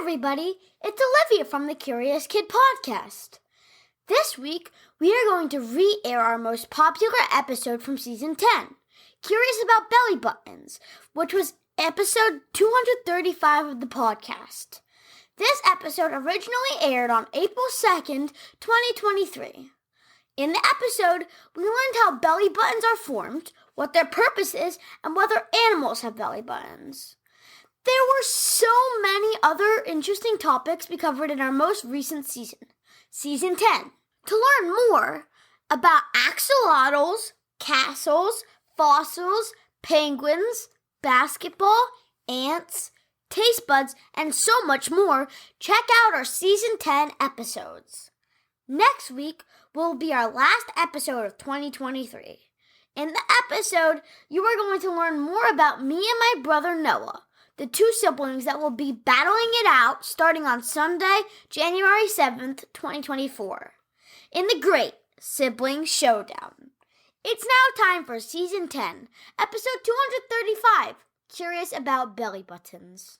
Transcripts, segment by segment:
everybody, it's Olivia from the Curious Kid podcast. This week, we are going to re-air our most popular episode from Season 10, Curious About Belly Buttons, which was episode 235 of the podcast. This episode originally aired on April 2nd, 2023. In the episode, we learned how belly buttons are formed, what their purpose is, and whether animals have belly buttons. There were so many other interesting topics we covered in our most recent season, Season 10. To learn more about axolotls, castles, fossils, penguins, basketball, ants, taste buds, and so much more, check out our Season 10 episodes. Next week will be our last episode of 2023. In the episode, you are going to learn more about me and my brother Noah, the two siblings that will be battling it out starting on Sunday, January 7th, 2024, in the Great Sibling Showdown. It's now time for Season 10, Episode 235, Curious About Belly Buttons.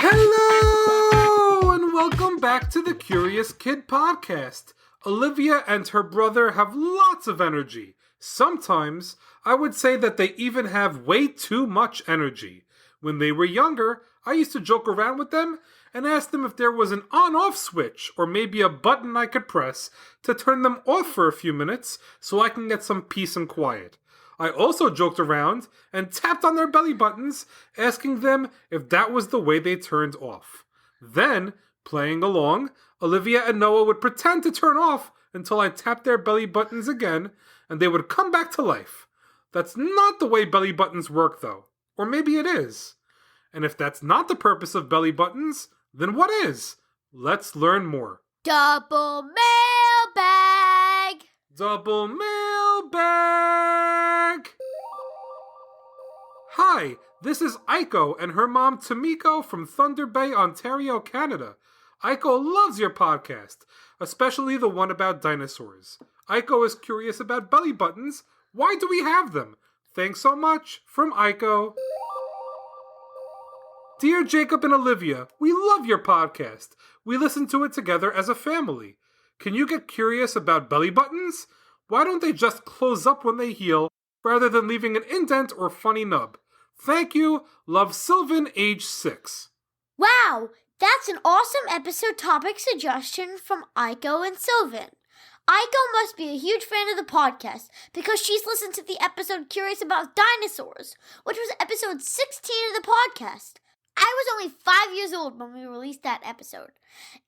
Hello, and welcome back to the Curious Kid podcast. Olivia and her brother have lots of energy. Sometimes, I would say that they even have way too much energy. When they were younger, I used to joke around with them and ask them if there was an on-off switch or maybe a button I could press to turn them off for a few minutes so I can get some peace and quiet. I also joked around and tapped on their belly buttons, asking them if that was the way they turned off. Then, playing along, Olivia and Noah would pretend to turn off until I tapped their belly buttons again, and they would come back to life. That's not the way belly buttons work, though. Or maybe it is. And if that's not the purpose of belly buttons, then what is? Let's learn more. Double mailbag! Double mailbag! Hi, this is Aiko and her mom Tamiko from Thunder Bay, Ontario, Canada. Aiko loves your podcast, especially the one about dinosaurs. Aiko is curious about belly buttons. Why do we have them? Thanks so much, from Aiko. Dear Jacob and Olivia, we love your podcast. We listen to it together as a family. Can you get curious about belly buttons? Why don't they just close up when they heal, rather than leaving an indent or funny nub? Thank you. Love, Sylvan, age 6. Wow, that's an awesome episode topic suggestion from Aiko and Sylvan. Aiko must be a huge fan of the podcast because she's listened to the episode Curious About Dinosaurs, which was episode 16 of the podcast. I was only 5 years old when we released that episode.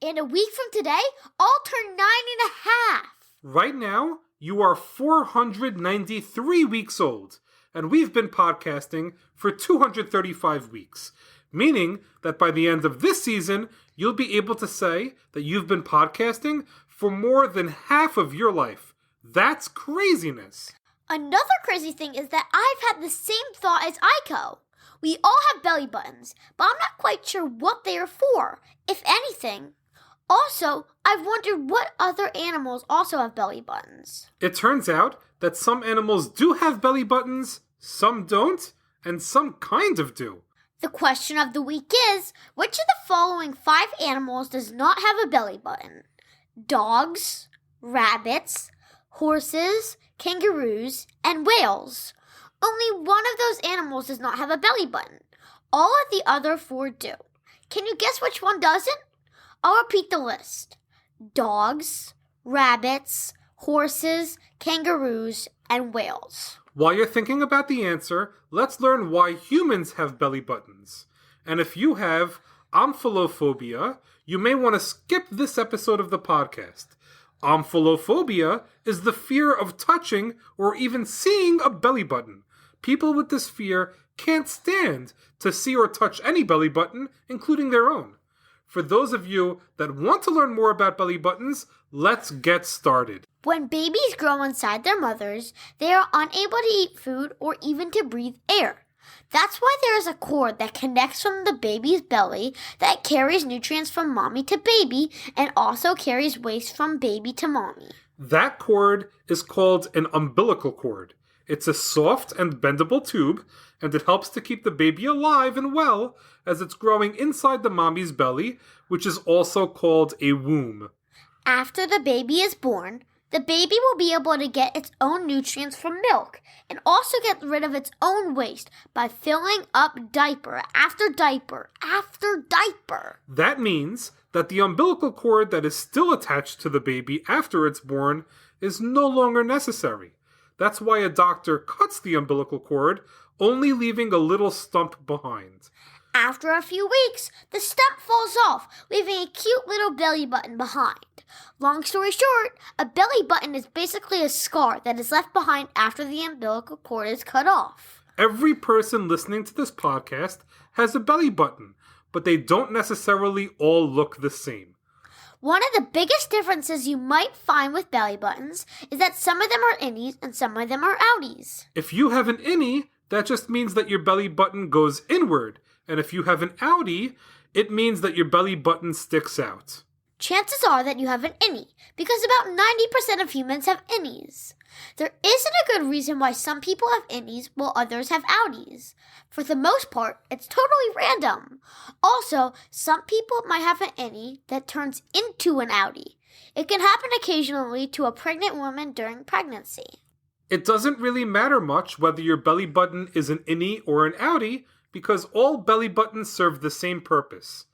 And a week from today, I'll turn 9 and a half. Right now, you are 493 weeks old, and we've been podcasting for 235 weeks, meaning that by the end of this season, you'll be able to say that you've been podcasting for more than half of your life. That's craziness. Another crazy thing is that I've had the same thought as Aiko. We all have belly buttons, but I'm not quite sure what they are for, if anything. Also, I've wondered what other animals also have belly buttons. It turns out that some animals do have belly buttons, some don't, and some kind of do. The question of the week is, which of the following 5 animals does not have a belly button? Dogs, rabbits, horses, kangaroos, and whales. Only one of those animals does not have a belly button. All of the other 4 do. Can you guess which one doesn't? I'll repeat the list. Dogs, rabbits, horses, kangaroos, and whales. While you're thinking about the answer, let's learn why humans have belly buttons. And if you have omphallophobia, you may want to skip this episode of the podcast. Omphallophobia is the fear of touching or even seeing a belly button. People with this fear can't stand to see or touch any belly button, including their own. For those of you that want to learn more about belly buttons, let's get started. When babies grow inside their mothers, they are unable to eat food or even to breathe air. That's why there is a cord that connects from the baby's belly that carries nutrients from mommy to baby and also carries waste from baby to mommy. That cord is called an umbilical cord. It's a soft and bendable tube, and it helps to keep the baby alive and well as it's growing inside the mommy's belly, which is also called a womb. After the baby is born, the baby will be able to get its own nutrients from milk and also get rid of its own waste by filling up diaper after diaper after diaper. That means that the umbilical cord that is still attached to the baby after it's born is no longer necessary. That's why a doctor cuts the umbilical cord, only leaving a little stump behind. After a few weeks, the stump falls off, leaving a cute little belly button behind. Long story short, a belly button is basically a scar that is left behind after the umbilical cord is cut off. Every person listening to this podcast has a belly button, but they don't necessarily all look the same. One of the biggest differences you might find with belly buttons is that some of them are innies and some of them are outies. If you have an innie, that just means that your belly button goes inward. And if you have an outie, it means that your belly button sticks out. Chances are that you have an innie, because about 90% of humans have innies. There isn't a good reason why some people have innies while others have outies. For the most part, it's totally random. Also, some people might have an innie that turns into an outie. It can happen occasionally to a pregnant woman during pregnancy. It doesn't really matter much whether your belly button is an innie or an outie, because all belly buttons serve the same purpose.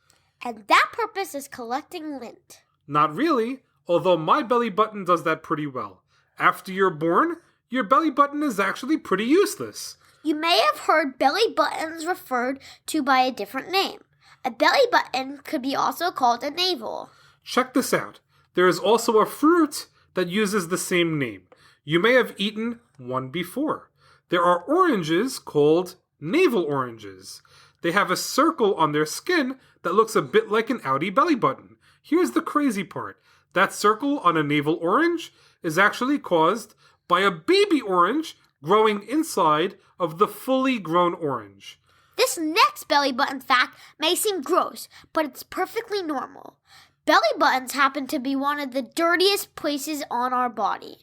And that purpose is collecting lint. Not really, although my belly button does that pretty well. After you're born, your belly button is actually pretty useless. You may have heard belly buttons referred to by a different name. A belly button could be also called a navel. Check this out. There is also a fruit that uses the same name. You may have eaten one before. There are oranges called navel oranges. They have a circle on their skin that looks a bit like an outie belly button. Here's the crazy part. That circle on a navel orange is actually caused by a baby orange growing inside of the fully grown orange. This next belly button fact may seem gross, but it's perfectly normal. Belly buttons happen to be one of the dirtiest places on our body.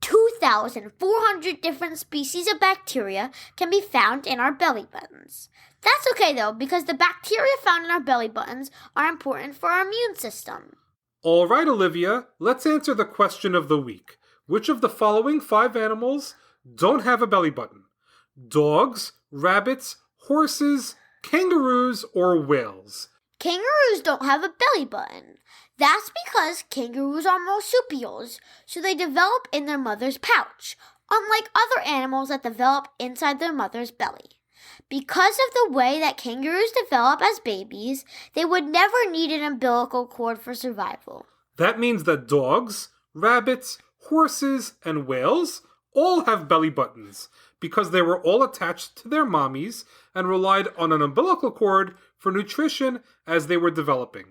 2,400 different species of bacteria can be found in our belly buttons. That's okay though, because the bacteria found in our belly buttons are important for our immune system. All right, Olivia, let's answer the question of the week. Which of the following 5 animals don't have a belly button? Dogs, rabbits, horses, kangaroos, or whales? Kangaroos don't have a belly button. That's because kangaroos are marsupials, so they develop in their mother's pouch, unlike other animals that develop inside their mother's belly. Because of the way that kangaroos develop as babies, they would never need an umbilical cord for survival. That means that dogs, rabbits, horses, and whales all have belly buttons because they were all attached to their mommies and relied on an umbilical cord for nutrition as they were developing.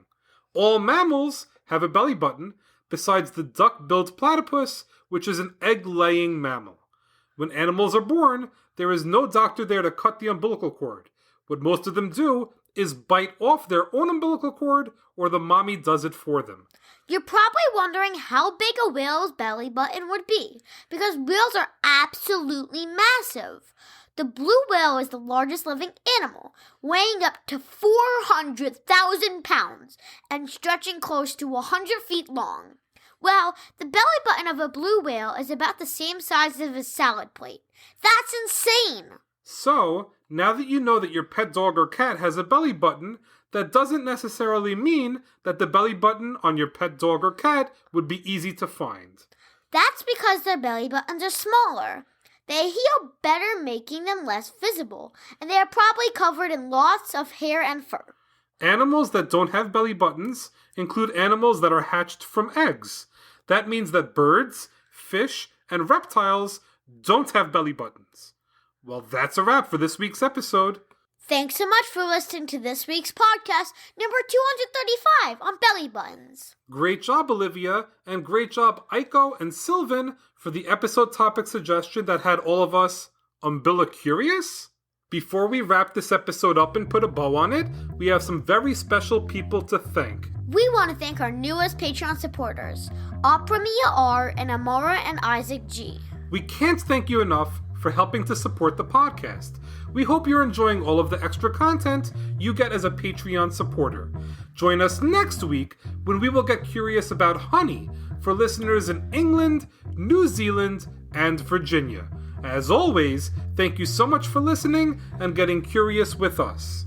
All mammals have a belly button besides the duck-billed platypus, which is an egg-laying mammal. When animals are born, there is no doctor there to cut the umbilical cord. What most of them do is bite off their own umbilical cord, or the mommy does it for them. You're probably wondering how big a whale's belly button would be, because whales are absolutely massive. The blue whale is the largest living animal, weighing up to 400,000 pounds and stretching close to 100 feet long. Well, the belly button of a blue whale is about the same size as a salad plate. That's insane! So, now that you know that your pet dog or cat has a belly button, that doesn't necessarily mean that the belly button on your pet dog or cat would be easy to find. That's because their belly buttons are smaller. They heal better, making them less visible, and they are probably covered in lots of hair and fur. Animals that don't have belly buttons include animals that are hatched from eggs. That means that birds, fish, and reptiles don't have belly buttons. Well, that's a wrap for this week's episode. Thanks so much for listening to this week's podcast, number 235 on belly buttons. Great job, Olivia, and great job, Aiko and Sylvan, for the episode topic suggestion that had all of us umbilicurious. Before we wrap this episode up and put a bow on it, we have some very special people to thank. We want to thank our newest Patreon supporters, Opera Mia R and Amora and Isaac G. We can't thank you enough for helping to support the podcast. We hope you're enjoying all of the extra content you get as a Patreon supporter. Join us next week when we will get curious about honey for listeners in England, New Zealand, and Virginia. As always, thank you so much for listening and getting curious with us.